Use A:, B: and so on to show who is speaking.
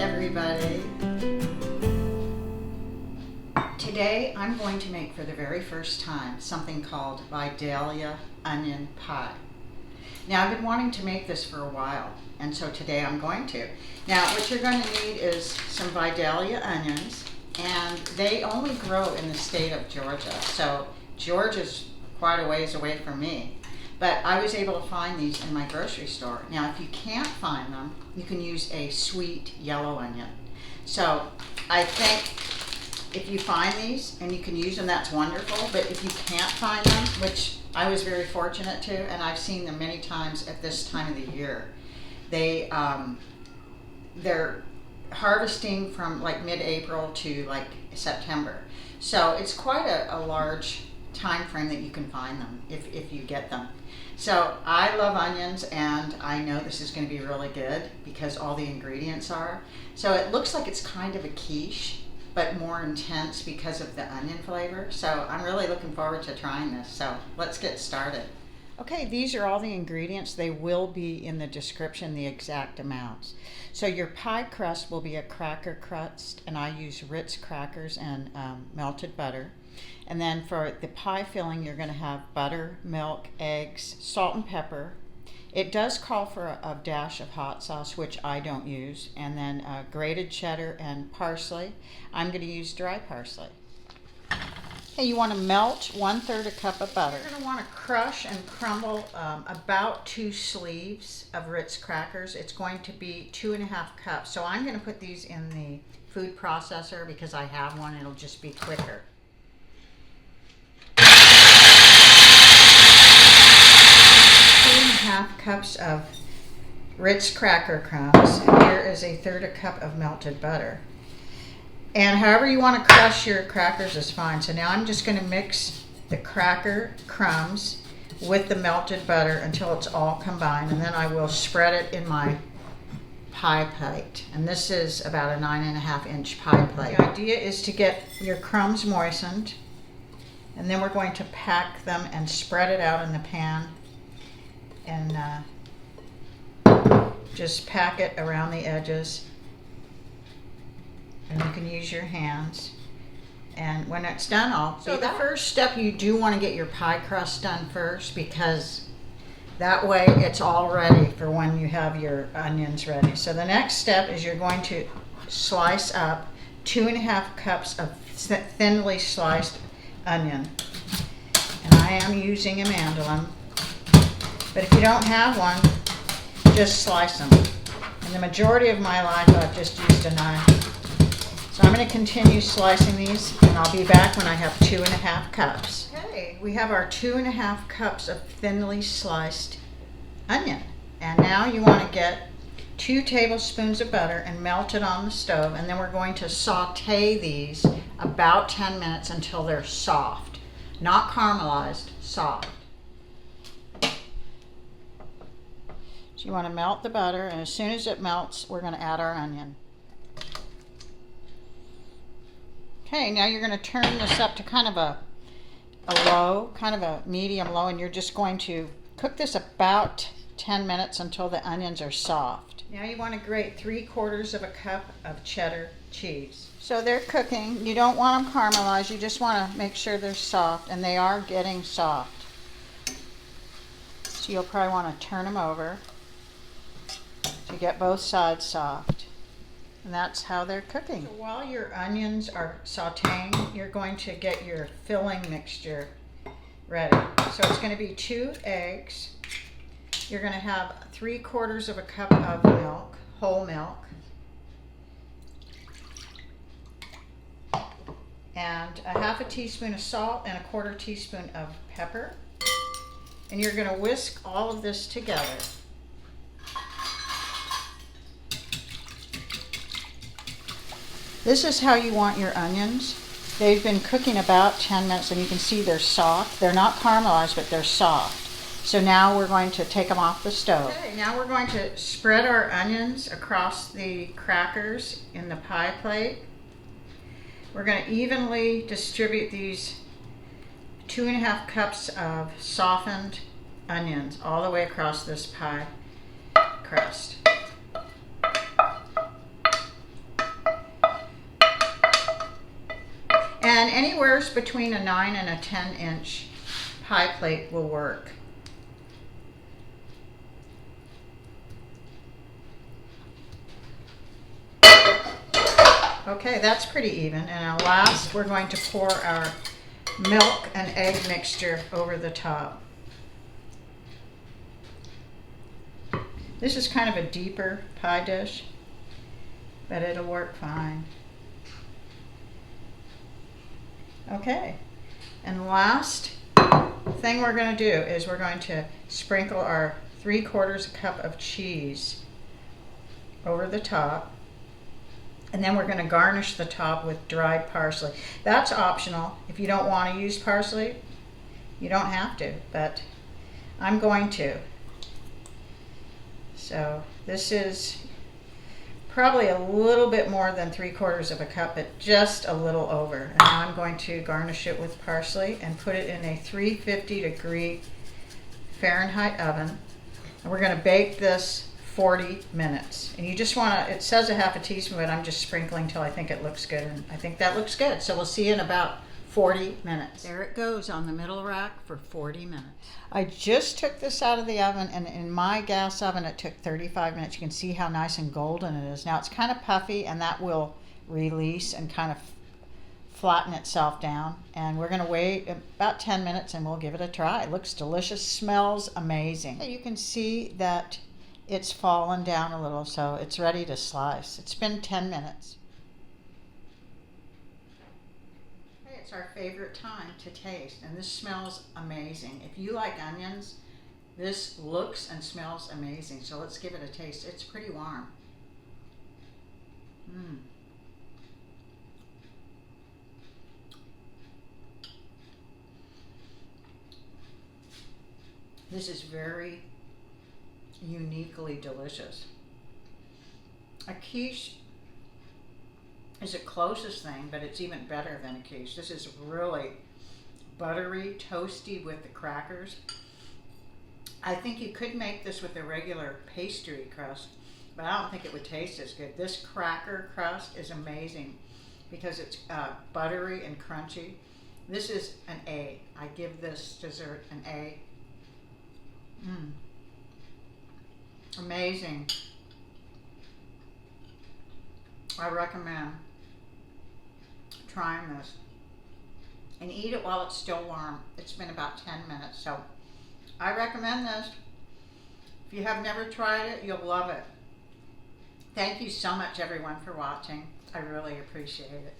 A: everybody. Today I'm going to make for the very first time something called VIDALIA onion pie. Now I've been wanting to make this for a while, and so today I'm going to. Now what you're going to need is some VIDALIA onions, and they only grow in the state of Georgia. So Georgia's quite a ways away from me. But I was able to find these in my grocery store. Now, if you can't find them, you can use a sweet yellow onion. So I think if you find these and you can use them, that's wonderful. But if you can't find them, which I was very fortunate to, and I've seen them many times at this time of the year, they're harvesting from like mid-April to like September. So it's quite a large time frame that you can find them if you get them. So I love onions, and I know this is going to be really good because all the ingredients are. So it looks like it's kind of a quiche, but more intense because of the onion flavor. So I'm really looking forward to trying this. So let's get started. Okay, these are all the ingredients. They will be in the description, the exact amounts. So your pie crust will be a cracker crust, and I use Ritz crackers and melted butter. And then for the pie filling, you're going to have butter, milk, eggs, salt and pepper. It does call for a dash of hot sauce, which I don't use, and then grated cheddar and parsley. I'm going to use dry parsley. Okay, you want to melt 1/3 a cup of butter. You're going to want to crush and crumble about 2 sleeves of Ritz crackers. It's going to be 2.5 cups. So I'm going to put these in the food processor because I have one. It'll just be quicker. 2.5 cups of Ritz cracker crumbs. Here is 1/3 cup of melted butter. And however you want to crush your crackers is fine. So now I'm just going to mix the cracker crumbs with the melted butter until it's all combined, and then I will spread it in my pie plate. And this is about a 9.5-inch pie plate. The idea is to get your crumbs moistened, and then we're going to pack them and spread it out in the pan, and just pack it around the edges. And you can use your hands. And when it's done, So the first step, you do want to get your pie crust done first, because that way it's all ready for when you have your onions ready. So the next step is you're going to slice up 2.5 cups of thinly sliced onion. And I am using a mandolin. But if you don't have one, just slice them. In the majority of my life, I've just used a knife. So I'm going to continue slicing these, and I'll be back when I have 2.5 cups. Okay, we have our 2.5 cups of thinly sliced onion. And now you want to get 2 tablespoons of butter and melt it on the stove, and then we're going to saute these about 10 minutes until they're soft. Not caramelized, soft. So you want to melt the butter, and as soon as it melts, we're going to add our onion. Okay, now you're going to turn this up to kind of a low, kind of a medium low, and you're just going to cook this about 10 minutes until the onions are soft. Now you want to grate 3/4 cup of cheddar cheese. So they're cooking. You don't want them caramelized. You just want to make sure they're soft, and they are getting soft. So you'll probably want to turn them over to get both sides soft. And that's how they're cooking. So while your onions are sauteing, you're going to get your filling mixture ready. So it's going to be 2 eggs. You're going to have 3/4 cup of milk, whole milk, and a 1/2 teaspoon of salt and 1/4 teaspoon of pepper. And you're going to whisk all of this together. This is how you want your onions. They've been cooking about 10 minutes, and you can see they're soft. They're not caramelized, but they're soft. So now we're going to take them off the stove. Okay, now we're going to spread our onions across the crackers in the pie plate. We're going to evenly distribute these 2.5 cups of softened onions all the way across this pie crust. And anywhere between a 9 and a 10-inch pie plate will work. Okay, that's pretty even. And now last, we're going to pour our milk and egg mixture over the top. This is kind of a deeper pie dish, but it'll work fine. Okay, and last thing we're going to do is we're going to sprinkle our 3/4 cup of cheese over the top. And then we're going to garnish the top with dried parsley. That's optional. If you don't want to use parsley, you don't have to, but I'm going to. So this is probably a little bit more than 3/4 cup, but just a little over. And now I'm going to garnish it with parsley and put it in a 350-degree Fahrenheit oven. And we're going to bake this 40 minutes. And you just want to, it says a half a teaspoon, but I'm just sprinkling till I think it looks good. And I think that looks good. So we'll see you in about 40 minutes. There it goes on the middle rack for 40 minutes. I just took this out of the oven, and in my gas oven it took 35 minutes. You can see how nice and golden it is. Now it's kind of puffy, and that will release and kind of flatten itself down. And we're going to wait about 10 minutes and we'll give it a try. It looks delicious, smells amazing. You can see that it's fallen down a little, so it's ready to slice. It's been 10 minutes. Okay, it's our favorite time to taste, and this smells amazing. If you like onions, this looks and smells amazing. So let's give it a taste. It's pretty warm. This is very uniquely delicious. A quiche is the closest thing, but it's even better than a quiche. This is really buttery, toasty with the crackers. I think you could make this with a regular pastry crust, but I don't think it would taste as good. This cracker crust is amazing because it's buttery and crunchy. This is an A. I give this dessert an A. Amazing. I recommend trying this. And eat it while it's still warm. It's been about 10 minutes, so I recommend this. If you have never tried it, you'll love it. Thank you so much, everyone, for watching. I really appreciate it.